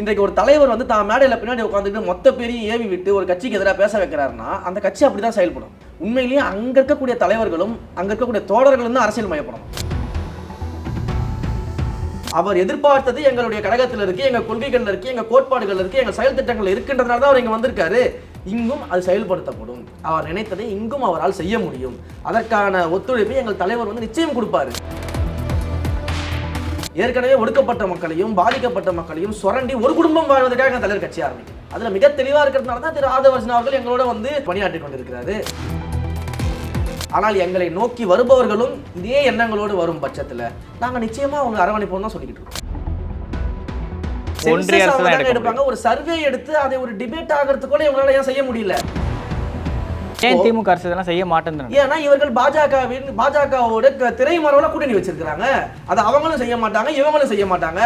இன்றைக்கு ஒரு தலைவர் வந்து தான் மேடையில் பின்னாடி உட்காந்துட்டு மொத்த பேரையும் ஏவி விட்டு ஒரு கட்சிக்கு எதிராக பேச வைக்கிறாருன்னா அந்த கட்சி அப்படிதான் செயல்படும். உண்மையிலேயே அங்க இருக்கக்கூடிய தலைவர்களும் அங்க இருக்கக்கூடிய தோழர்களும் தான் அரசியல் மயப்படணும். அவர் எதிர்பார்த்தது எங்களுடைய கழகத்தில் இருக்கு, எங்க கொள்கைகள் இருக்கு, எங்க கோட்பாடுகள் இருக்கு, எங்க செயல் திட்டங்கள் இருக்கின்றதுனால தான் அவர் இங்க வந்திருக்காரு. இங்கும் அது செயல்படுத்தப்படும். அவர் நினைத்ததை இங்கும் அவரால் செய்ய முடியும். அதற்கான ஒத்துழைப்பை எங்கள் தலைவர் வந்து நிச்சயம் கொடுப்பாரு. ஏற்கனவே ஒடுக்கப்பட்ட மக்களையும் பாதிக்கப்பட்ட மக்களையும் சுரண்டி ஒரு குடும்பம் வாழ்வதற்காக எங்கள் தலைவர் கட்சி ஆரம்பிக்கும். அதுல மிக தெளிவா இருக்கிறதுனால தான் திரு ஆதவர்ஜன் அவர்கள் எங்களோட வந்து பணியாற்றி கொண்டிருக்கிறாரு. ஆனால் எங்களை நோக்கி வருபவர்களும் இதே எண்ணங்களோடு வரும் பட்சத்துல நாங்க நிச்சயமா அவங்க அரவணைப்போம் தான் சொல்லிக்கிட்டு இருக்கோம். எடுப்பாங்க ஒரு சர்வே எடுத்து அதை ஒரு டிபேட் ஆகிறதுக்கு கூட இவங்களால ஏன் செய்ய முடியல? ஏன் திமுக அரசு இதெல்லாம் செய்ய மாட்டேங்கிறாங்க? ஏன்னா இவர்கள் பாஜகவோட திரைமறைவுல கூட்டணி வச்சிருக்காங்க. அதை அவங்களும் செய்ய மாட்டாங்க, இவங்களும் செய்ய மாட்டாங்க.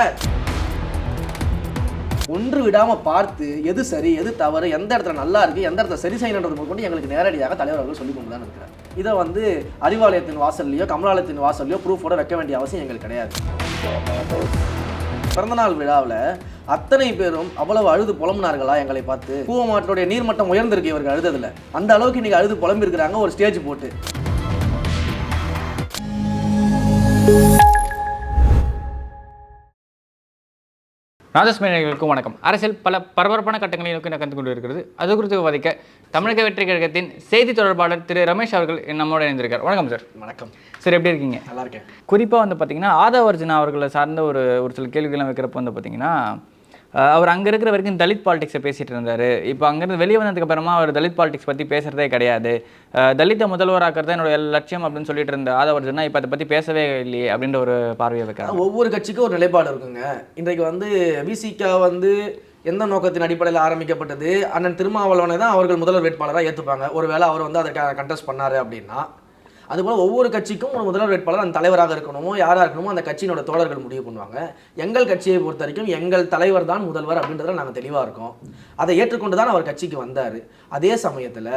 ஒன்று விடாம பார்த்து எது சரி எது தவறு, எந்த இடத்துல நல்லா இருக்கு, எந்த இடத்துல சரி செய்யணுன்றது கொண்டு எங்களுக்கு நேரடியாக தலைவர் அவர்கள் சொல்லிக் கொண்டு தான் இருக்கிறார். இதை வந்து அறிவாலயத்தின் வாசல்லையோ கமலாலயத்தின் வாசல்லையோ ப்ரூஃபோட வைக்க வேண்டிய அவசியம் எங்களுக்கு கிடையாது. பிறந்தநாள் விழாவில் அத்தனை பேரும் அவ்வளவு அழுது புலம்புனார்களா எங்களை பார்த்து? கூவமாற்றோடைய நீர்மட்டம் உயர்ந்திருக்கு இவர்கள் அழுததுல. அந்த அளவுக்கு இன்னைக்கு அழுது புலம்பி இருக்கிறாங்க ஒரு ஸ்டேஜ் போட்டு. ராஜஸ்மேனிகளுக்கும் வணக்கம். அரசியல் பல பரபரப்பான கட்டங்களை நோக்கி நகர்ந்து கொண்டு இருக்கிறது. அது குறித்து விவாதிக்க தமிழக வெற்றி கழகத்தின் செய்தி தொடர்பாளர் திரு ரமேஷ் அவர்கள் நம்மோட இணைந்திருக்கார். வணக்கம் சார். வணக்கம் சார், எப்படி இருக்கீங்க? நல்லா இருக்கேன். குறிப்பாக வந்து பார்த்தீங்கன்னா ஆதவர்ஜன் அவர்களை சார்ந்த ஒரு சில கேள்விகள்லாம் வைக்கிறப்ப வந்து பார்த்தீங்கன்னா அவர் அங்கே இருக்கிற வரைக்கும் தலித் பாலிடிக்ஸை பேசிகிட்டு இருந்தார். இப்போ அங்கேருந்து வெளியே வந்ததுக்கு அப்புறமா அவர் தலித் பாலிடிக்ஸ் பற்றி பேசுகிறதே கிடையாது. தலித்தை முதல்வராக்கிறது என்னோட லட்சியம் அப்படின்னு சொல்லிட்டு இருந்த ஆதவர்ஜனா இப்போ அதை பற்றி பேசவே இல்லையே அப்படின்ற ஒரு பார்வையை வைக்கிறாங்க. ஒவ்வொரு கட்சிக்கும் ஒரு நிலைப்பாடு இருக்குங்க. இன்றைக்கு வந்து விசிகா வந்து எந்த நோக்கத்தின் அடிப்படையில் ஆரம்பிக்கப்பட்டது? அண்ணன் திருமாவளவனை தான் அவர்கள் முதல்வர் வேட்பாளராக ஏற்றுப்பாங்க. ஒருவேளை அவர் வந்து அதற்காக கண்டெஸ்ட் பண்ணாரு அப்படின்னா, அதுபோல் ஒவ்வொரு கட்சிக்கும் ஒரு முதல்வர் வேட்பாளர் அந்த தலைவராக இருக்கணுமோ யாராக இருக்கணுமோ அந்த கட்சியினோட தோழர்கள் முடிவு பண்ணுவாங்க. எங்கள் கட்சியை பொறுத்த வரைக்கும் எங்கள் தலைவர் தான் முதல்வர் அப்படின்றதுல நாங்கள் தெளிவாக இருக்கோம். அதை ஏற்றுக்கொண்டு தான் அவர் கட்சிக்கு வந்தார். அதே சமயத்தில்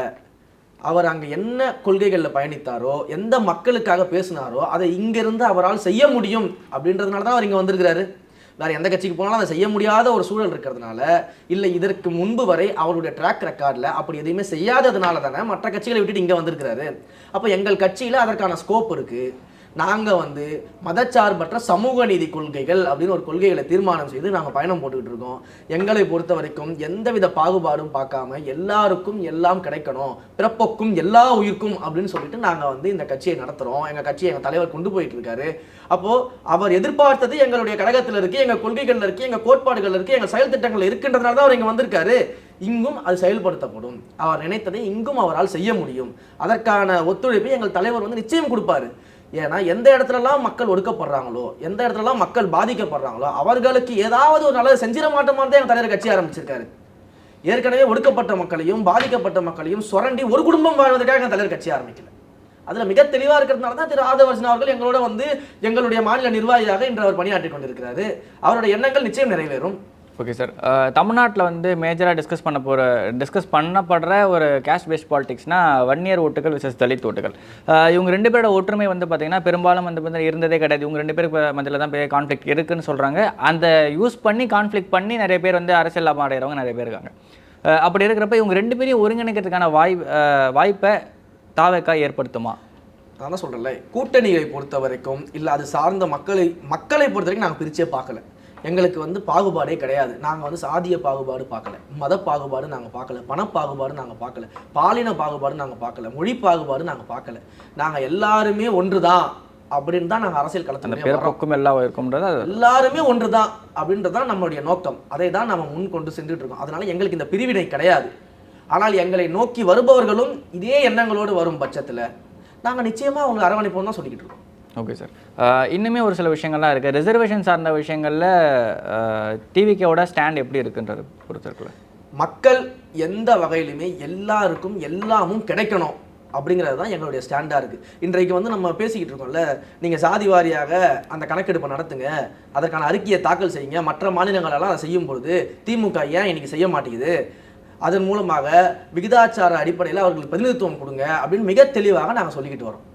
அவர் அங்கே என்ன கொள்கைகளில் பயணித்தாரோ, எந்த மக்களுக்காக பேசினாரோ அதை இங்கிருந்து அவரால் செய்ய முடியும் அப்படின்றதுனால தான் அவர் இங்கே வந்திருக்கிறாரு. வேறு எந்த கட்சிக்கு போனாலும் அதை செய்ய முடியாத ஒரு சூழல் இருக்கிறதுனால, இல்லை இதற்கு முன்பு வரை அவருடைய ட்ராக் ரெக்கார்டில் அப்படி எதையுமே செய்யாததுனால தானே மற்ற கட்சிகளை விட்டுட்டு இங்கே வந்திருக்கிறாரு. அப்போ எங்கள் கட்சியில் அதற்கான ஸ்கோப் இருக்குது. நாங்கள் வந்து மதச்சார்பற்ற சமூக நீதி கொள்கைகள் அப்படின்னு ஒரு கொள்கைகளை தீர்மானம் செய்து நாங்கள் பயணம் போட்டுக்கிட்டு இருக்கோம். எங்களை பொறுத்த வரைக்கும் எந்தவித பாகுபாடும் பார்க்காம எல்லாருக்கும் எல்லாம் கிடைக்கணும், பிறப்போக்கும் எல்லா உயிர்க்கும் அப்படின்னு சொல்லிட்டு நாங்கள் வந்து இந்த கட்சியை நடத்துகிறோம். எங்கள் கட்சியை எங்கள் தலைவர் கொண்டு போயிட்டு இருக்காரு. அப்போது அவர் எதிர்பார்த்தது எங்களுடைய கழகத்தில் இருக்குது, எங்கள் கொள்கைகள் இருக்குது, எங்கள் கோட்பாடுகள் இருக்குது, எங்கள் செயல் திட்டங்கள் இருக்கின்றதுனால தான் அவர் இங்கே வந்திருக்காரு. இங்கும் அது செயல்படுத்தப்படும். அவர் நினைத்ததை இங்கும் அவரால் செய்ய முடியும். அதற்கான ஒத்துழைப்பை எங்கள் தலைவர் வந்து நிச்சயம் கொடுப்பாரு. ஏன்னா எந்த இடத்துலலாம் மக்கள் ஒடுக்கப்படுறாங்களோ, எந்த இடத்துலலாம் மக்கள் பாதிக்கப்படுறாங்களோ அவர்களுக்கு ஏதாவது ஒரு நல்லது செஞ்சிட மாட்டோமான்னு தான் எங்கள் தலைவர் கட்சி ஆரம்பிச்சிருக்காரு. ஏற்கனவே ஒடுக்கப்பட்ட மக்களையும் பாதிக்கப்பட்ட மக்களையும் சுரண்டி ஒரு குடும்பம் வாழ்வதற்காக எங்கள் தலைவர் கட்சி ஆரம்பிக்கல. அதில் மிக தெளிவாக இருக்கிறதுனால தான் திரு ஆதவர்ஜன் அவர்கள் எங்களோட வந்து எங்களுடைய மாநில நிர்வாகியாக இன்று அவர் பணியாற்றி கொண்டிருக்கிறாரு. அவருடைய எண்ணங்கள் நிச்சயம் நிறைவேறும். ஓகே சார், தமிழ்நாட்டில் வந்து மேஜராக டிஸ்கஸ் பண்ணப்படுற ஒரு கேஸ்ட் பேஸ்ட் பாலிடிக்ஸ்னா வன்னியர் ஓட்டுகள் விசஸ் தலித் ஓட்டுகள். இவங்க ரெண்டு பேரோட ஒற்றுமை வந்து பார்த்தீங்கன்னா பெரும்பாலும் வந்து இருந்ததே கிடையாது. இவங்க ரெண்டு பேருக்கு மத்தியில் தான் பெரிய கான்ஃப்ளிக்ட் இருக்குன்னு சொல்கிறாங்க. அந்த யூஸ் பண்ணி கான்ஃப்ளிக்ட் பண்ணி நிறைய பேர் வந்து அரசியல் லாபம் அடைகிறவங்க நிறைய பேர் இருக்காங்க. அப்படி இருக்கிறப்ப இவங்க ரெண்டு பேரையும் ஒருங்கிணைக்கிறதுக்கான வாய்ப்பை தாவேக்கா ஏற்படுத்துமா? நான் தான் சொல்கிறேன்ல, கூட்டணியை பொறுத்த வரைக்கும் இல்லை அது சார்ந்த மக்களை பொறுத்த வரைக்கும் நாங்கள் பிரிச்சே பார்க்கல. எங்களுக்கு வந்து பாகுபாடே கிடையாது. நாங்கள் வந்து சாதிய பாகுபாடு பார்க்கல, மத பாகுபாடு நாங்கள் பார்க்கல, பணப்பாகுபாடு நாங்கள் பார்க்கல, பாலின பாகுபாடு நாங்கள் பார்க்கல, மொழி பாகுபாடு நாங்கள் பார்க்கல. நாங்கள் எல்லாருமே ஒன்று தான் அப்படின்னு தான் நாங்கள் அரசியல் களத்தில் எல்லாருமே ஒன்று தான் அப்படின்றது தான் நம்மளுடைய நோக்கம். அதை தான் நம்ம முன் கொண்டு சென்றுட்டு இருக்கோம். அதனால எங்களுக்கு இந்த பிரிவினை கிடையாது. ஆனால் எங்களை நோக்கி வருபவர்களும் இதே எண்ணங்களோடு வரும் பட்சத்தில் நாங்கள் நிச்சயமாக அவங்க அரவணைப்போம் தான் சொல்லிக்கிட்டு இருக்கோம். ஓகே சார், இன்னுமே ஒரு சில விஷயங்கள்லாம் இருக்குது. ரிசர்வேஷன் சார்ந்த விஷயங்களில் டிவிகேவோட ஸ்டாண்ட் எப்படி இருக்குன்றது பொறுத்திருக்குல்ல. மக்கள் எந்த வகையிலுமே எல்லாருக்கும் எல்லாமும் கிடைக்கணும் அப்படிங்கிறது தான் எங்களுடைய ஸ்டாண்டாக இருக்குது. இன்றைக்கு வந்து நம்ம பேசிக்கிட்டு இருக்கோம்ல, நீங்கள் சாதி வாரியாக அந்த கணக்கெடுப்பை நடத்துங்க, அதற்கான அறிக்கையை தாக்கல் செய்யுங்க, மற்ற மாநிலங்களெல்லாம் அதை செய்யும் பொழுது திமுக ஏன் இன்னைக்கு செய்ய மாட்டேங்குது, அதன் மூலமாக விகிதாச்சார அடிப்படையில் அவர்களுக்கு பிரதிநிதித்துவம் கொடுங்க அப்படின்னு மிக தெளிவாக நாங்கள் சொல்லிக்கிட்டு வரோம்.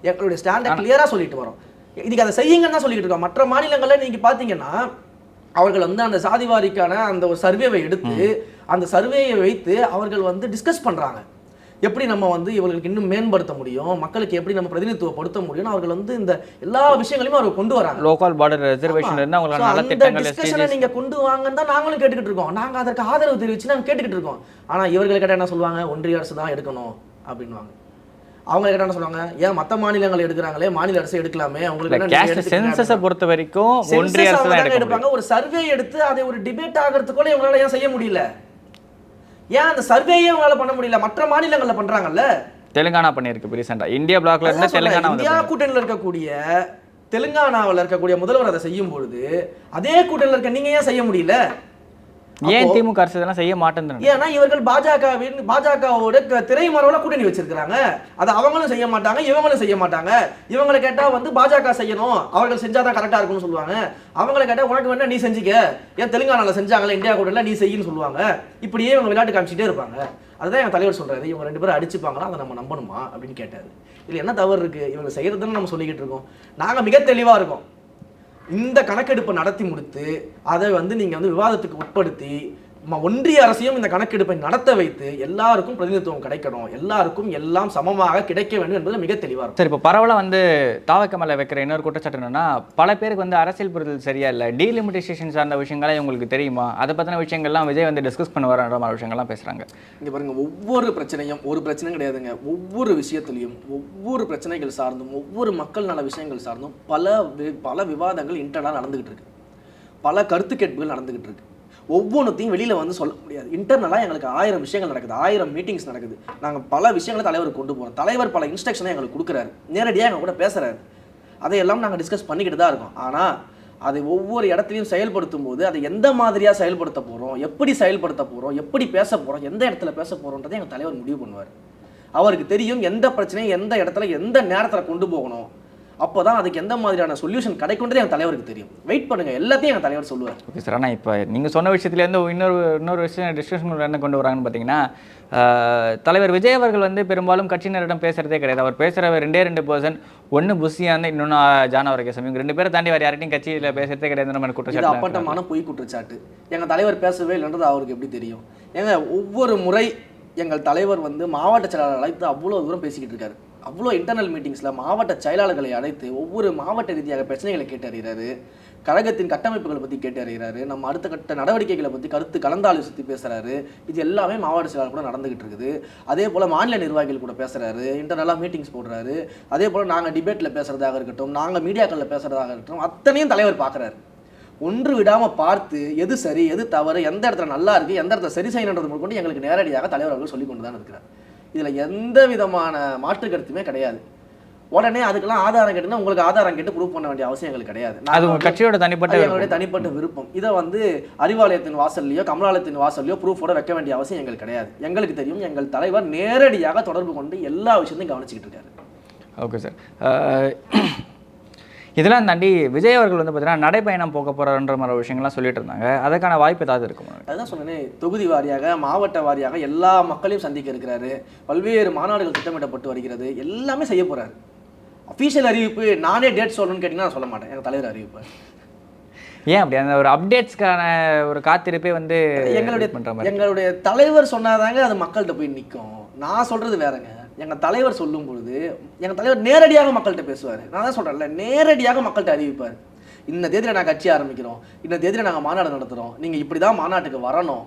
எங்களுடைய ஸ்டாண்டை கிளியராக சொல்லிட்டு வரோம். இன்னைக்கு அதை செய்யுங்கன்னு தான் சொல்லிக்கிட்டு இருக்கோம். மற்ற மாநிலங்களில் நீங்கள் பார்த்தீங்கன்னா அவர்கள் வந்து அந்த சாதிவாரிக்கான அந்த ஒரு சர்வேவை எடுத்து அந்த சர்வேயை வைத்து அவர்கள் வந்து டிஸ்கஸ் பண்றாங்க. எப்படி நம்ம வந்து இவர்களுக்கு இன்னும் மேம்படுத்த முடியும், மக்களுக்கு எப்படி நம்ம பிரதிநிதித்துவப்படுத்த முடியும், அவர்கள் வந்து இந்த எல்லா விஷயங்களையும் அவர் கொண்டு வராங்க. லோக்கல் பார்டர் ரிசர்வேஷன் இருந்து அவங்களுக்கு நல்ல அந்த திட்டங்கள் டிஸ்கஷனை நீங்க கொண்டு வாங்கன்னு தான் நாங்களும் கேட்டுக்கிட்டு இருக்கோம். நாங்க அதற்கு ஆதரவு தெரிவிச்சு நாங்க கேட்டுக்கிட்டு இருக்கோம். ஆனா இவர்கள் கேட்டா என்ன சொல்லுவாங்க, ஒன்றிய அரசு தான் எடுக்கணும் அப்படின்வாங்க. அவங்க கேட்டா என்ன சொல்லுவாங்க, ஏன் மற்ற மாநிலங்கள் எடுக்கிறாங்களே மாநில அரசு எடுக்கலாமே, கேஸ்ட் சென்சஸை பொறுத்த வரைக்கும் ஒன்றிய அரசு தான் எடுப்பாங்க. ஒரு சர்வே எடுத்து அதை ஒரு டிபேட் ஆகிறதுக்குள்ள இவங்களால ஏன் செய்ய முடியல, ஏன் அந்த சர்வேயே அவங்களால பண்ண முடியல? மற்ற மாநிலங்கள்ல பண்றாங்கல்ல. தெலுங்கானா பண்ணிருக்கு ரீசெண்டா. இந்தியா பிளாக்ல இருந்து தெலுங்கானா இந்தியா கூட்டணியில் இருக்கக்கூடிய தெலுங்கானாவில் இருக்கக்கூடிய முதல்வர் அதை செய்யும் பொழுது அதே கூட்டணியில் இருக்க நீங்க ஏன் செய்ய முடியல? ஏன் திமுக அரசு இதெல்லாம் செய்ய மாட்டேங்குது? ஏன்னா இவர்கள் பாஜகவோட திரைமறைவுல கூட்டணி வச்சிருக்காங்க. அதை அவங்களும் செய்ய மாட்டாங்க, இவங்களும் செய்ய மாட்டாங்க. இவங்களை கேட்டா வந்து பாஜக செய்யணும், அவர்கள் செஞ்சாதான் கரெக்டா இருக்கும்னு சொல்லுவாங்க. அவங்களை கேட்டா உனக்கு வேணா நீ செஞ்சுக்க, ஏன் தெலுங்கானால செஞ்சாங்களே இந்தியா கூட்டணியில் நீ செய்யுன்னு சொல்லுவாங்க. இப்படியே இவங்க விளையாட்டு காமிச்சிட்டே இருப்பாங்க. அதுதான் என் தலைவர் சொல்றாரு, இவங்க 2 பேரும் அடிச்சுப்பாங்களா, அதை நம்ம நம்பணுமா அப்படின்னு கேட்டாரு. இதுல என்ன தவறு இருக்கு? இவங்க செய்யறதுன்னு நம்ம சொல்லிக்கிட்டு இருக்கோம். நாங்க மிக தெளிவா இருக்கோம். இந்த கணக்கெடுப்பை நடத்தி முடித்து அதை வந்து நீங்க வந்து விவாதத்துக்கு உட்படுத்தி ஒன்றிய அரசையும் இந்த கணக்கெடுப்பை நடத்த வைத்து எல்லாருக்கும் பிரதிநிதித்துவம் கிடைக்கணும், எல்லாருக்கும் எல்லாம் சமமாக கிடைக்க வேண்டும் என்பது மிக தெளிவாக இருக்கும். சரி, இப்போ பரவலாக வந்து தாவக்க மேலே வைக்கிற இன்னொரு குற்றச்சாட்டு என்னன்னா, பல பேருக்கு வந்து அரசியல் புரிதல் சரியா இல்லை, டீலிமிட்டேஷன் சார்ந்த விஷயங்களே உங்களுக்கு தெரியுமா, அதை பற்றின விஷயங்கள்லாம் விஜய் வந்து டிஸ்கஸ் பண்ண வர மாதிரி விஷயங்கள்லாம் பேசுகிறாங்க. இங்கே பாருங்க, ஒவ்வொரு பிரச்சனையும் ஒரு பிரச்சனை கிடையாதுங்க. ஒவ்வொரு விஷயத்துலையும் ஒவ்வொரு பிரச்சனைகள் சார்ந்தும் ஒவ்வொரு மக்கள் நல விஷயங்கள் சார்ந்தும் பல விவாதங்கள் இன்டர்னலாக நடந்துகிட்டு இருக்கு, பல கருத்து கேட்புகள் நடந்துகிட்டு இருக்கு. ஒவ்வொன்றுத்தையும் வெளியில் வந்து சொல்ல முடியாது. இன்டர்னலாக எங்களுக்கு 1000 விஷயங்கள் நடக்குது, 1000 மீட்டிங்ஸ் நடக்குது. நாங்கள் பல விஷயங்களை தலைவருக்கு கொண்டு போகிறோம். தலைவர் பல இன்ஸ்ட்ரக்ஷனை எங்களுக்கு கொடுக்குறாரு, நேரடியாக எங்கள் கூட பேசுகிறாரு. அதையெல்லாம் நாங்கள் டிஸ்கஸ் பண்ணிக்கிட்டு தான் இருக்கோம். ஆனால் அதை ஒவ்வொரு இடத்துலையும் செயல்படுத்தும் போது அதை எந்த மாதிரியாக செயல்படுத்த போகிறோம், எப்படி செயல்படுத்த போகிறோம், எப்படி பேச போகிறோம், எந்த இடத்துல பேச போகிறோன்றதை எங்கள் தலைவர் முடிவு பண்ணுவார். அவருக்கு தெரியும் எந்த பிரச்சனையும் எந்த இடத்துல எந்த நேரத்தில் கொண்டு போகணும். அப்போ தான் அதுக்கு எந்த மாதிரியான சொல்யூஷன் கிடைக்கும்ன்றது எங்கள் தலைவருக்கு தெரியும். வெயிட் பண்ணுங்கள், எல்லாத்தையும் எங்கள் தலைவர் சொல்லுவார். Okay sir. ஆனால் இப்போ நீங்கள் சொன்ன விஷயத்துலேருந்து இன்னொரு விஷயம் டிஸ்கஷன் என்ன கொண்டு வராங்கன்னு பார்த்தீங்கன்னா, தலைவர் விஜய் அவர்கள் வந்து பெரும்பாலும் கட்சியினரிடம் பேசுகிறதே கிடையாது. அவர் பேசுகிற 2% ஒன்று புஷியாக இருந்தால் இன்னொன்று ஜான வரைக்கும் இவங்க 2 பேரை தாண்டி வேறு யார்ட்டையும் கட்சியில் பேசுகிறதே கிடையாது. நம்ம குற்றச்சாட்டு, அப்பட்டமான பொய் குற்றச்சாட்டு. எங்கள் தலைவர் பேசவே இல்லைன்றது அவருக்கு எப்படி தெரியும்? ஏங்க, ஒவ்வொரு முறை எங்கள் தலைவர் வந்து மாவட்ட செயலாளர் அழைத்து அவ்வளோ தூரம் பேசிக்கிட்டு இருக்காரு. அவ்வளோ இன்டர்னல் மீட்டிங்ஸில் மாவட்ட செயலாளர்களை அழைத்து ஒவ்வொரு மாவட்ட ரீதியாக பிரச்சனைகளை கேட்டறிகிறாரு, கழகத்தின் கட்டமைப்புகளை பற்றி கேட்டறிகிறாரு, நம்ம அடுத்த கட்ட நடவடிக்கைகளை பற்றி கருத்து கலந்தாலோசித்து பேசுகிறாரு. இது எல்லாமே மாவட்ட செயலாளர் கூட நடந்துகிட்டு இருக்குது. அதே போல் மாநில நிர்வாகிகள் கூட பேசுகிறாரு, இன்டர்னலாக மீட்டிங்ஸ் போடுறாரு. அதே போல் நாங்கள் டிபேட்டில் பேசுகிறதாக இருக்கட்டும், நாங்கள் மீடியாக்களில் பேசுகிறதாக இருக்கட்டும், அத்தனையும் தலைவர் பார்க்குறாரு. ஒன்று விடாமல் பார்த்து எது சரி எது தவறு, எந்த இடத்துல நல்லா இருக்குது, எந்த இடத்துல சரி செய்யணுன்றது கொண்டு எங்களுக்கு நேரடியாக தலைவர் அவர்கள் சொல்லி கொண்டு தான் இருக்கிறார். இதில் எந்த விதமான மாற்று கருத்துமே கிடையாது. உடனே அதுக்கெல்லாம் ஆதாரம் கேட்டுன்னா உங்களுக்கு ஆதாரம் கேட்டு ப்ரூவ் பண்ண வேண்டிய அவசியம் எங்களுக்கு கிடையாது. கட்சியோட தனிப்பட்ட விருப்பம். இதை வந்து அறிவாலயத்தின் வாசல்லையோ கமலாலயத்தின் வாசல்லையோ ப்ரூஃபோட வைக்க வேண்டிய அவசியம் எங்களுக்கு கிடையாது. எங்களுக்கு தெரியும், எங்கள் தலைவர் நேரடியாக தொடர்பு கொண்டு எல்லா விஷயத்தையும் கவனிச்சுக்கிட்டு இருக்காரு. Okay sir. இதெல்லாம் தாண்டி விஜய் அவர்கள் வந்து பார்த்தீங்கன்னா நடைப்பயணம் போக போகிறன்ற மாதிரி விஷயங்கள்லாம் சொல்லிட்டு இருந்தாங்க. அதுக்கான வாய்ப்பு ஏதாவது இருக்குமா? அதுதான் சொன்னேன், தொகுதி வாரியாக மாவட்ட வாரியாக எல்லா மக்களையும் சந்திக்க இருக்கிறாரு. பல்வேறு மாநாடுகள் திட்டமிடப்பட்டு வருகிறது, எல்லாமே செய்ய போகிறாரு. அஃபீஷியல் அறிவிப்பு நானே டேட் சொல்லணும்னு கேட்டிங்கன்னா நான் சொல்ல மாட்டேன், எங்கள் தலைவர் அறிவிப்பார். ஏன் அப்படி அந்த ஒரு அப்டேட்ஸ்க்கான ஒரு காத்திருப்பே வந்து எங்களுடைய தலைவர் சொன்னாதாங்க அது மக்கள்கிட்ட போய் நிற்கும். நான் சொல்கிறது வேறங்க. எங்கள் தலைவர் சொல்லும் பொழுது எங்கள் தலைவர் நேரடியாக மக்கள்கிட்ட பேசுவார். நான் தான் சொல்கிறேன்ல, நேரடியாக மக்கள்கிட்ட அறிவிப்பார். இந்த தேதியில் நாங்கள் கட்சி ஆரம்பிக்கிறோம், இந்த தேதியில் நாங்கள் மாநாடு நடத்துகிறோம், நீங்கள் இப்படி தான் மாநாட்டுக்கு வரணும்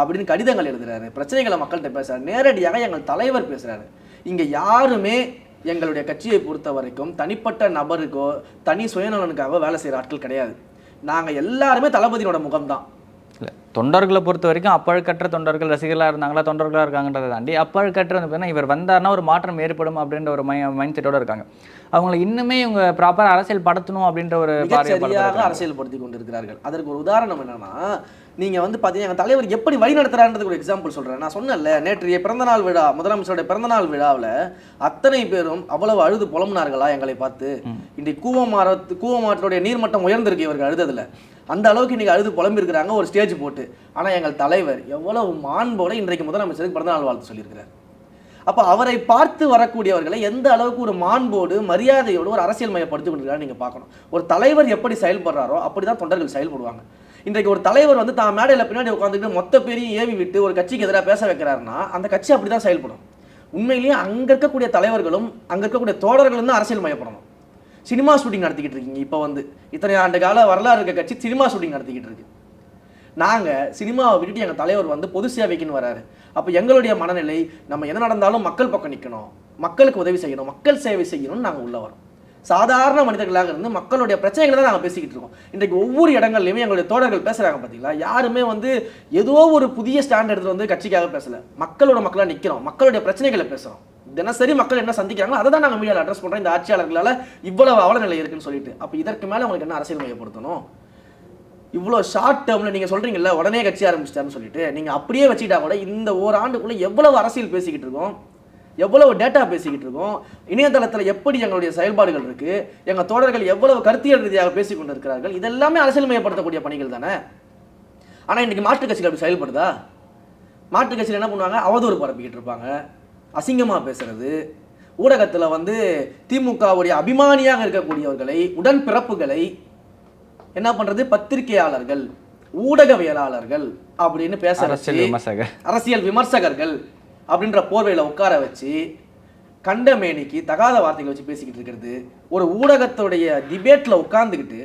அப்படின்னு கடிதங்கள் எழுதுறாரு. பிரச்சனைகளை மக்கள்கிட்ட பேசுகிறார், நேரடியாக எங்கள் தலைவர் பேசுகிறாரு. இங்கே யாருமே எங்களுடைய கட்சியை பொறுத்த வரைக்கும் தனிப்பட்ட நபருக்கோ தனி சுயநலனுக்காக வேலை செய்கிற ஆட்கள் கிடையாது. நாங்கள் எல்லாருமே தளபதியோட முகம்தான். இல்லை, தொண்டர்களை பொறுத்த வரைக்கும் அப்பழுக்கற்ற தொண்டர்கள் ரசிகர்களாக இருந்தாங்களா, தொண்டர்களாக இருக்காங்கன்றதை தாண்டி அப்பழுக்கற்ற வந்து பார்த்தீங்கன்னா இவர் வந்தார்னா ஒரு மாற்றம் ஏற்படும் அப்படின்ற ஒரு மைண்ட் செட்டோடு இருக்காங்க. அவங்களை இன்னுமே இவங்க ப்ராப்பராக அரசியல் படுத்தணும் அப்படின்ற ஒரு சரியாக அரசியல் படுத்தி கொண்டு இருக்கிறார்கள். அதற்கு ஒரு உதாரணம் என்னன்னா, நீங்கள் வந்து பார்த்தீங்கன்னா எங்கள் தலைவர் எப்படி வழி நடத்துகிறான்றதுக்கு ஒரு எக்ஸாம்பிள் சொல்கிறேன். நான் சொன்னேன்ல, நேற்றைய பிறந்தநாள் விழா, முதலமைச்சருடைய பிறந்தநாள் விழாவில் அத்தனை பேரும் அவ்வளவு அழுது புலம்புனார்களா எங்களை பார்த்து? இன்றைக்கு கூவமாற்றோடைய நீர்மட்டம் உயர்ந்திருக்கு இவர்கள் அழுததில். அந்த அளவுக்கு இன்றைக்கி அழுது புலம்பிருக்கிறாங்க ஒரு ஸ்டேஜ் போட்டு. ஆனால் எங்கள் தலைவர் எவ்வளவு மாண்போட இன்றைக்கு முதலமைச்சருக்கு பிறந்தநாள் வாழ்த்து சொல்லியிருக்கிறார். அப்போ அவரை பார்த்து வரக்கூடியவர்களை எந்த அளவுக்கு ஒரு மாண்போடு மரியாதையோடு ஒரு அரசியல் மையப்படுத்தி கொண்டிருக்காரு நீங்கள் பார்க்கணும். ஒரு தலைவர் எப்படி செயல்படுறாரோ அப்படி தான் தொண்டர்கள் செயல்படுவாங்க. இன்றைக்கு ஒரு தலைவர் வந்து தான் மேடையில் பின்னாடி உட்காந்துக்கிட்டு மொத்த பேரையும் ஏவி விட்டு ஒரு கட்சிக்கு எதிராக பேச வைக்கிறாருன்னா அந்த கட்சி அப்படி தான் செயல்படும். உண்மையிலேயே அங்கே இருக்கக்கூடிய தலைவர்களும் அங்கே இருக்கக்கூடிய தோழர்களும் தான் அரசியல் மையப்படணும். சினிமா ஷூட்டிங் நடத்திக்கிட்டு இருக்கீங்க. இப்போ வந்து இத்தனை ஆண்டு கால வரலாறு இருக்க கட்சி சினிமா ஷூட்டிங் நடத்திக்கிட்டு இருக்கு. நாங்கள் சினிமாவை விட்டுட்டு எங்கள் தலைவர் வந்து பொது சேவைக்குன்னு வராரு. அப்போ எங்களுடைய மனநிலை நம்ம என்ன நடந்தாலும் மக்கள் பக்கம் நிற்கணும், மக்களுக்கு உதவி செய்யணும், மக்கள் சேவை செய்யணும்னு நாங்கள் உள்ள வரோம். சாதாரண மனிதர்களாக இருந்து மக்களுடைய பிரச்சனைகளை தான் நாங்கள் பேசிக்கிட்டு இருக்கோம். இன்றைக்கு ஒவ்வொரு இடங்கள்லையுமே எங்களுடைய தோழர்கள் பேசுகிறாங்க பார்த்தீங்களா, யாருமே வந்து ஏதோ ஒரு புதிய ஸ்டாண்ட் எடுத்து வந்து கட்சிக்காக பேசலை. மக்களாக நிற்கிறோம், மக்களுடைய பிரச்சனைகளை பேசுகிறோம். தினசரி மக்கள் என்ன சந்திக்கிறாங்களோ அதை தான் நாங்கள் மீடியாவில் அட்ரஸ் பண்ணுறோம். இந்த ஆட்சியாளர்களால் இவ்வளவு அவலநிலை இருக்குன்னு சொல்லிட்டு அப்போ இதற்கு மேலே உங்களுக்கு என்ன அரசியல் மையப்படுத்தணும்? இவ்வளோ ஷார்ட் டேர்மில் நீங்கள் சொல்கிறீங்கல்ல உடனே கட்சி ஆரம்பிச்சிட்டாருன்னு சொல்லிட்டு நீங்கள் அப்படியே வச்சுக்கிட்டா கூட இந்த ஓராண்டுக்குள்ளே எவ்வளவு அரசியல் பேசிக்கிட்டு இருக்கோம், எவ்வளவு டேட்டா பேசிக்கிட்டு இருக்கோம், இணையதளத்தில் எப்படி எங்களுடைய செயல்பாடுகள் இருக்குது, எங்கள் தோழர்கள் எவ்வளவு கருத்தியல் ரீதியாக பேசிக்கொண்டு இருக்கிறார்கள், இதெல்லாமே அரசியல் மையப்படுத்தக்கூடிய பணிகள் தானே. ஆனால் இன்றைக்கி மாற்றுக் கட்சிகள் அப்படி செயல்படுதா? மாற்றுக் கட்சியில் என்ன பண்ணுவாங்க, அவதூறு பரப்பிக்கிட்டு இருப்பாங்க, அசிங்கமாக பேசுறது, ஊடகத்தில் வந்து திமுகவுடைய அபிமானியாக இருக்கக்கூடியவர்களை உடன்பிறப்புகளை என்ன பண்ணுறது, பத்திரிகையாளர்கள் ஊடகவியலாளர்கள் அப்படின்னு பேச அரசியல் விமர்சகர்கள் அப்படின்ற போர்வையில் உட்கார வச்சு கண்டமேனிக்கு தகாத வார்த்தைகள் வச்சு பேசிக்கிட்டு இருக்கிறது. ஒரு ஊடகத்துடைய டிபேட்டில் உட்கார்ந்துக்கிட்டு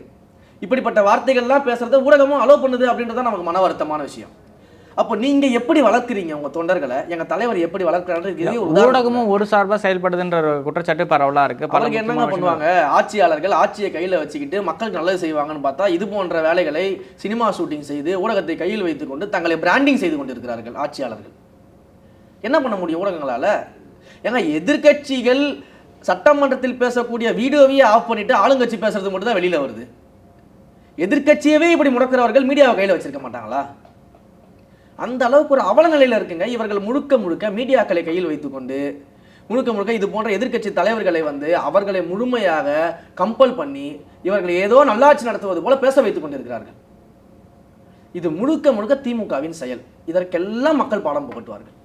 இப்படிப்பட்ட வார்த்தைகள்லாம் பேசுறத ஊடகமும் அலோவ் பண்ணுது அப்படின்றத நமக்கு மன வருத்தமான விஷயம். அப்போ நீங்க எப்படி வளர்க்குறீங்க உங்க தொண்டர்களை, எங்க தலைவர் எப்படி வளர்க்குறாரு? ஊடகமும் ஒரு சார்பாக செயல்படுதுன்ற ஒரு குற்றச்சாட்டு பரவலா இருக்கு. அவருக்கு என்னங்க பண்ணுவாங்க, ஆட்சியாளர்கள் ஆட்சியை கையில் வச்சுக்கிட்டு மக்களுக்கு நல்லது செய்வாங்கன்னு பார்த்தா இது போன்ற வேலைகளை சினிமா ஷூட்டிங் செய்து ஊடகத்தை கையில் வைத்துக்கொண்டு தங்களை பிராண்டிங் செய்து கொண்டிருக்கிறார்கள் ஆட்சியாளர்கள். என்ன பண்ண முடியும் ஊடகங்களால்? ஏங்க எதிர்கட்சிகள் சட்டமன்றத்தில் பேசக்கூடிய வீடியோவையே ஆஃப் பண்ணிட்டு ஆளுங்கட்சி பேசுறது மட்டும் தான் வெளியில் வருது. எதிர்கட்சியவே இப்படி முடக்கிறவர்கள் மீடியாவை கையில் வச்சிருக்க மாட்டாங்களா? அந்த அளவுக்கு ஒரு அவல நிலையில் இருக்குங்க. இவர்கள் முழுக்க முழுக்க மீடியாக்களை கையில் வைத்துக்கொண்டு முழுக்க இது போன்ற எதிர்க்கட்சி தலைவர்களை வந்து அவர்களை முழுமையாக கம்பல் பண்ணி இவர்கள் ஏதோ நல்லாட்சி நடத்துவது போல பேச வைத்துக் கொண்டிருக்கிறார்கள். இது முழுக்க திமுகவின் செயல். இதற்கெல்லாம் மக்கள் பாடம் புகட்டுவார்கள்.